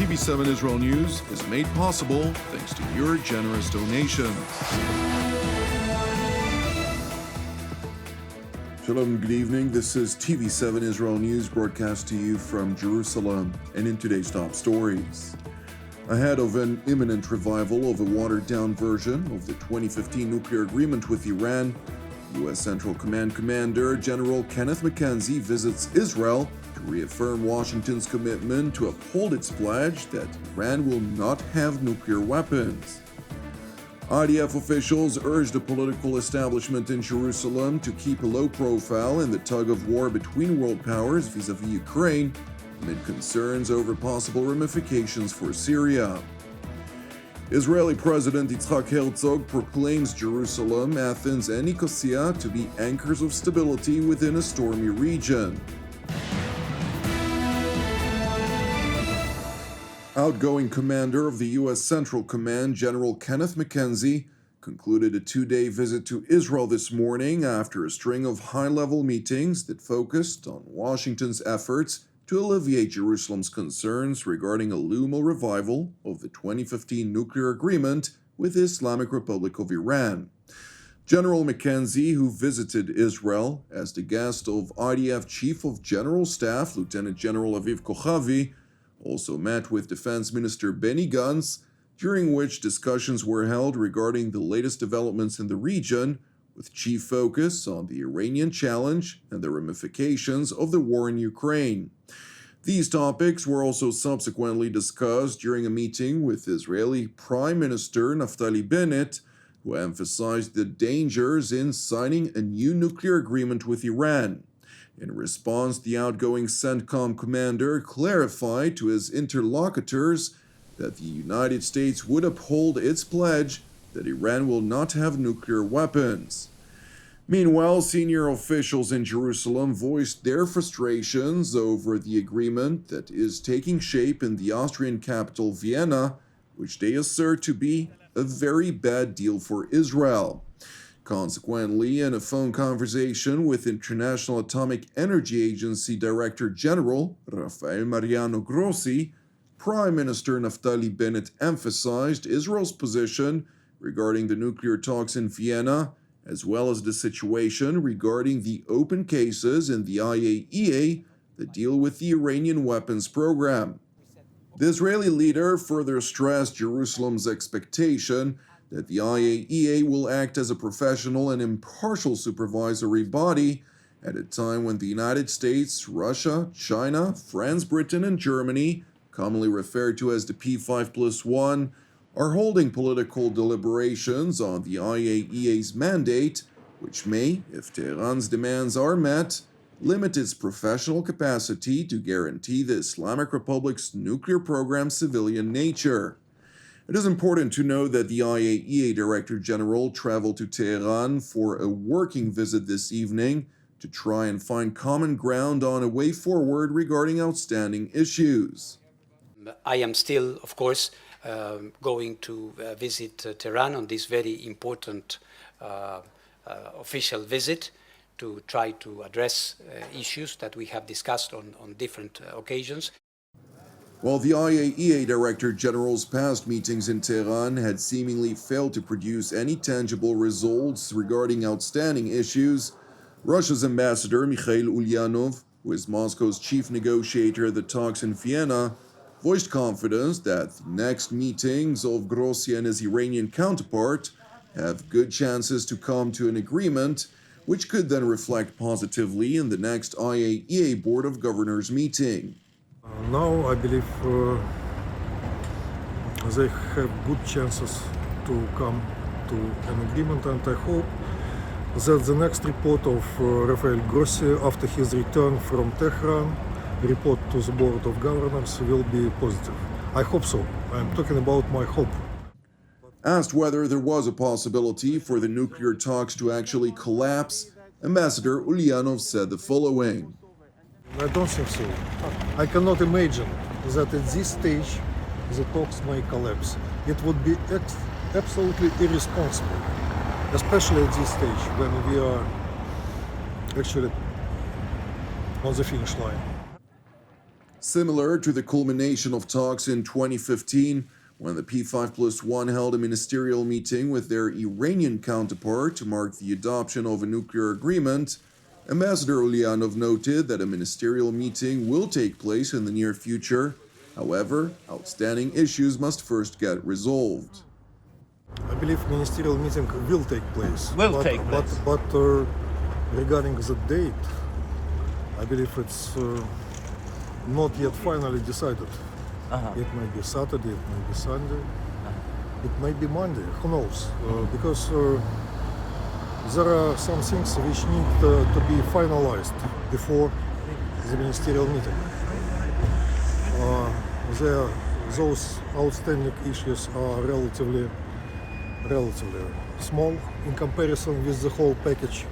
TV7 Israel News is made possible thanks to your generous donations. Shalom, good evening. This is TV7 Israel News broadcast to you from Jerusalem, and in today's top stories. Ahead of an imminent revival of a watered-down version of the 2015 nuclear agreement with Iran, U.S. Central Command Commander General Kenneth McKenzie visits Israel to reaffirm Washington's commitment to uphold its pledge that Iran will not have nuclear weapons. IDF officials urged the political establishment in Jerusalem to keep a low profile in the tug-of-war between world powers vis-à-vis Ukraine, amid concerns over possible ramifications for Syria. Israeli President Isaac Herzog proclaims Jerusalem, Athens and Nicosia to be anchors of stability within a stormy region. Outgoing commander of the U.S. Central Command, General Kenneth McKenzie, concluded a two-day visit to Israel this morning after a string of high-level meetings that focused on Washington's efforts to alleviate Jerusalem's concerns regarding a looming revival of the 2015 nuclear agreement with the Islamic Republic of Iran. General McKenzie, who visited Israel as the guest of IDF Chief of General Staff Lieutenant General Aviv Kochavi, also met with Defense Minister Benny Gantz, during which discussions were held regarding the latest developments in the region, with chief focus on the Iranian challenge and the ramifications of the war in Ukraine. These topics were also subsequently discussed during a meeting with Israeli Prime Minister Naftali Bennett, who emphasized the dangers in signing a new nuclear agreement with Iran. In response, the outgoing CENTCOM commander clarified to his interlocutors that the United States would uphold its pledge that Iran will not have nuclear weapons. Meanwhile, senior officials in Jerusalem voiced their frustrations over the agreement that is taking shape in the Austrian capital Vienna, which they assert to be a very bad deal for Israel. Consequently, in a phone conversation with International Atomic Energy Agency Director General Rafael Mariano Grossi, Prime Minister Naftali Bennett emphasized Israel's position regarding the nuclear talks in Vienna, as well as the situation regarding the open cases in the IAEA that deal with the Iranian weapons program. The Israeli leader further stressed Jerusalem's expectation that the IAEA will act as a professional and impartial supervisory body at a time when the United States, Russia, China, France, Britain, and Germany, commonly referred to as the P5+1, are holding political deliberations on the IAEA's mandate, which may, if Tehran's demands are met, limit its professional capacity to guarantee the Islamic Republic's nuclear program's civilian nature. It is important to note that the IAEA Director General traveled to Tehran for a working visit this evening to try and find common ground on a way forward regarding outstanding issues. I am still, of course, going to visit Tehran on this very important official visit to try to address issues that we have discussed on different occasions. While the IAEA Director General's past meetings in Tehran had seemingly failed to produce any tangible results regarding outstanding issues, Russia's ambassador Mikhail Ulyanov, who is Moscow's chief negotiator at the talks in Vienna, voiced confidence that the next meetings of Grossi and his Iranian counterpart have good chances to come to an agreement, which could then reflect positively in the next IAEA Board of Governors meeting. Now I believe they have good chances to come to an agreement, and I hope that the next report of Rafael Grossi after his return from Tehran, report to the Board of Governors, will be positive. I hope so. I'm talking about my hope. Asked whether there was a possibility for the nuclear talks to actually collapse, Ambassador Ulyanov said the following. I don't think so. I cannot imagine that at this stage the talks may collapse. It would be absolutely irresponsible, especially at this stage when we are actually on the finish line. Similar to the culmination of talks in 2015, when the P5+1 held a ministerial meeting with their Iranian counterpart to mark the adoption of a nuclear agreement, Ambassador Ulyanov noted that a ministerial meeting will take place in the near future. However, outstanding issues must first get resolved. I believe ministerial meeting will take place. But regarding the date, I believe it's not yet finally decided. It might be Saturday, it might be Sunday, it might be Monday, who knows? Because there are some things which need to be finalized before the ministerial meeting. Those outstanding issues are relatively small in comparison with the whole package,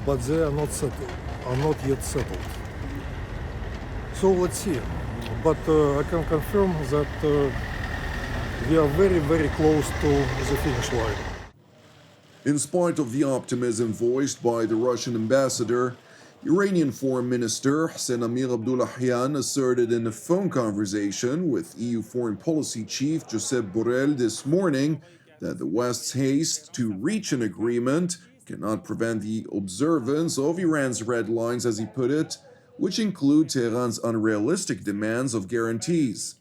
but they are not yet settled. So let's see. But I can confirm that we are very, very close to the finish line. In spite of the optimism voiced by the Russian ambassador, Iranian Foreign Minister Hossein Amir-Abdollahian asserted in a phone conversation with EU Foreign Policy Chief Josep Borrell this morning that the West's haste to reach an agreement cannot prevent the observance of Iran's red lines, as he put it, which include Tehran's unrealistic demands of guarantees.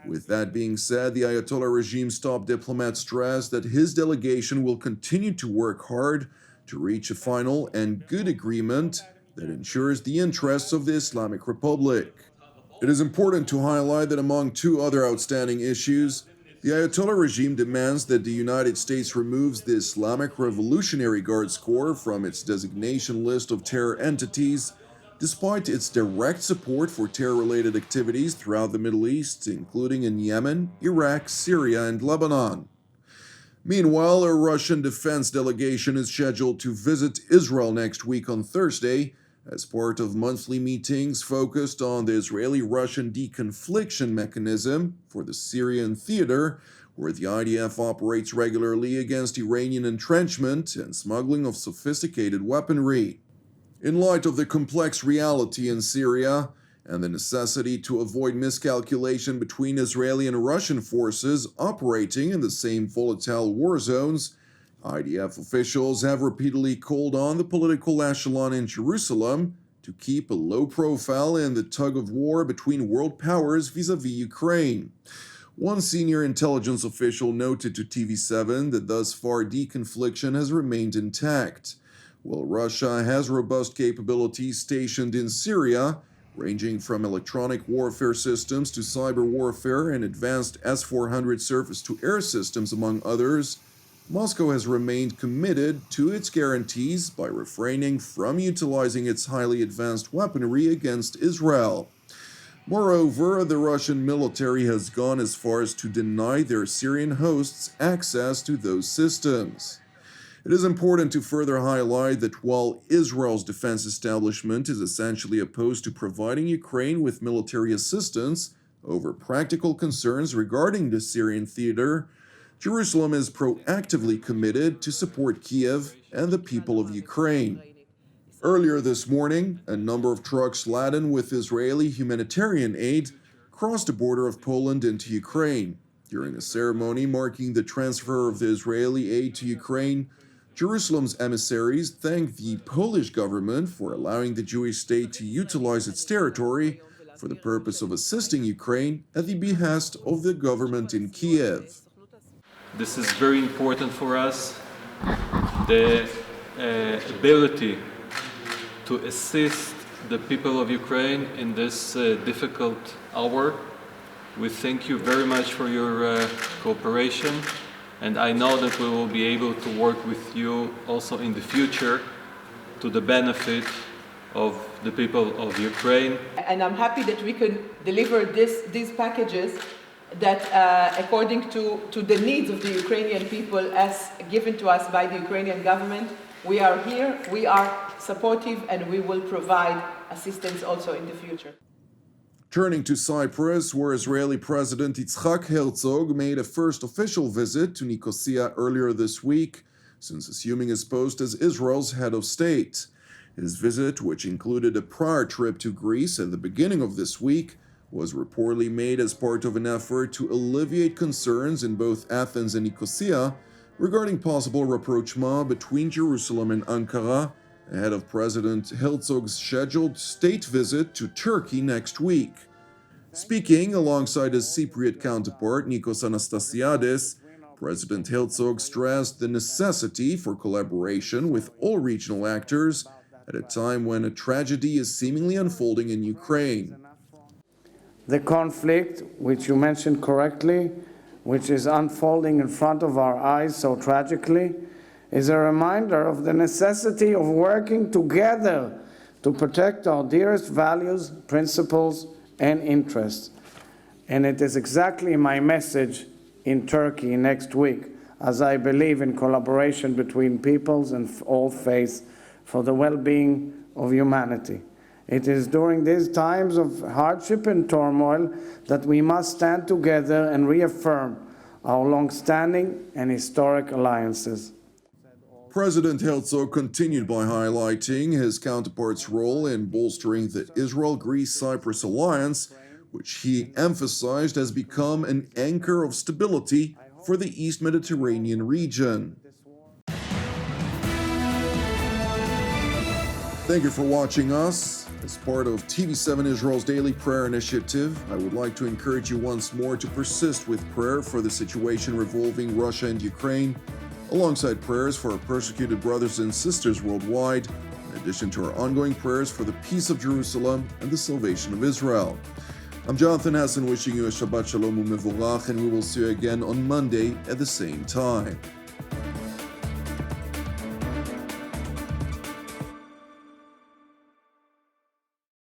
With that being said, the Ayatollah regime's top diplomat stressed that his delegation will continue to work hard to reach a final and good agreement that ensures the interests of the Islamic Republic. It is important to highlight that among two other outstanding issues, the Ayatollah regime demands that the United States removes the Islamic Revolutionary Guards Corps from its designation list of terror entities, despite its direct support for terror-related activities throughout the Middle East, including in Yemen, Iraq, Syria, and Lebanon. Meanwhile, a Russian defense delegation is scheduled to visit Israel next week on Thursday as part of monthly meetings focused on the Israeli-Russian deconfliction mechanism for the Syrian theater, where the IDF operates regularly against Iranian entrenchment and smuggling of sophisticated weaponry. In light of the complex reality in Syria and the necessity to avoid miscalculation between Israeli and Russian forces operating in the same volatile war zones, IDF officials have repeatedly called on the political echelon in Jerusalem to keep a low profile in the tug-of-war between world powers vis-à-vis Ukraine. One senior intelligence official noted to TV7 that thus far deconfliction has remained intact, while Russia has robust capabilities stationed in Syria, ranging from electronic warfare systems to cyber warfare and advanced S-400 surface-to-air systems, among others. Moscow has remained committed to its guarantees by refraining from utilizing its highly advanced weaponry against Israel. Moreover, the Russian military has gone as far as to deny their Syrian hosts access to those systems. It is important to further highlight that while Israel's defense establishment is essentially opposed to providing Ukraine with military assistance over practical concerns regarding the Syrian theater, Jerusalem is proactively committed to support Kiev and the people of Ukraine. Earlier this morning, a number of trucks laden with Israeli humanitarian aid crossed the border of Poland into Ukraine. During a ceremony marking the transfer of the Israeli aid to Ukraine, Jerusalem's emissaries thanked the Polish government for allowing the Jewish state to utilize its territory for the purpose of assisting Ukraine at the behest of the government in Kiev. This is very important for us, the ability to assist the people of Ukraine in this difficult hour. We thank you very much for your cooperation, and I know that we will be able to work with you also in the future to the benefit of the people of Ukraine. And I'm happy that we can deliver these packages that according to the needs of the Ukrainian people as given to us by the Ukrainian government. We are here, we are supportive, and we will provide assistance also in the future. Turning to Cyprus, where Israeli President Isaac Herzog made a first official visit to Nicosia earlier this week, since assuming his post as Israel's head of state. His visit, which included a prior trip to Greece at the beginning of this week, was reportedly made as part of an effort to alleviate concerns in both Athens and Nicosia regarding possible rapprochement between Jerusalem and Ankara ahead of President Herzog's scheduled state visit to Turkey next week. Speaking alongside his Cypriot counterpart Nikos Anastasiades, President Herzog stressed the necessity for collaboration with all regional actors at a time when a tragedy is seemingly unfolding in Ukraine. The conflict, which you mentioned correctly, which is unfolding in front of our eyes so tragically, is a reminder of the necessity of working together to protect our dearest values, principles, and interests. And it is exactly my message in Turkey next week, as I believe in collaboration between peoples and all faiths for the well-being of humanity. It is during these times of hardship and turmoil that we must stand together and reaffirm our long-standing and historic alliances. President Herzog continued by highlighting his counterpart's role in bolstering the Israel-Greece-Cyprus alliance, which he emphasized has become an anchor of stability for the East Mediterranean region. Thank you for watching us. As part of TV7 Israel's daily prayer initiative, I would like to encourage you once more to persist with prayer for the situation revolving Russia and Ukraine, alongside prayers for our persecuted brothers and sisters worldwide, in addition to our ongoing prayers for the peace of Jerusalem and the salvation of Israel. I'm Jonathan Hassan wishing you a Shabbat Shalom u'mevorach, and we will see you again on Monday at the same time.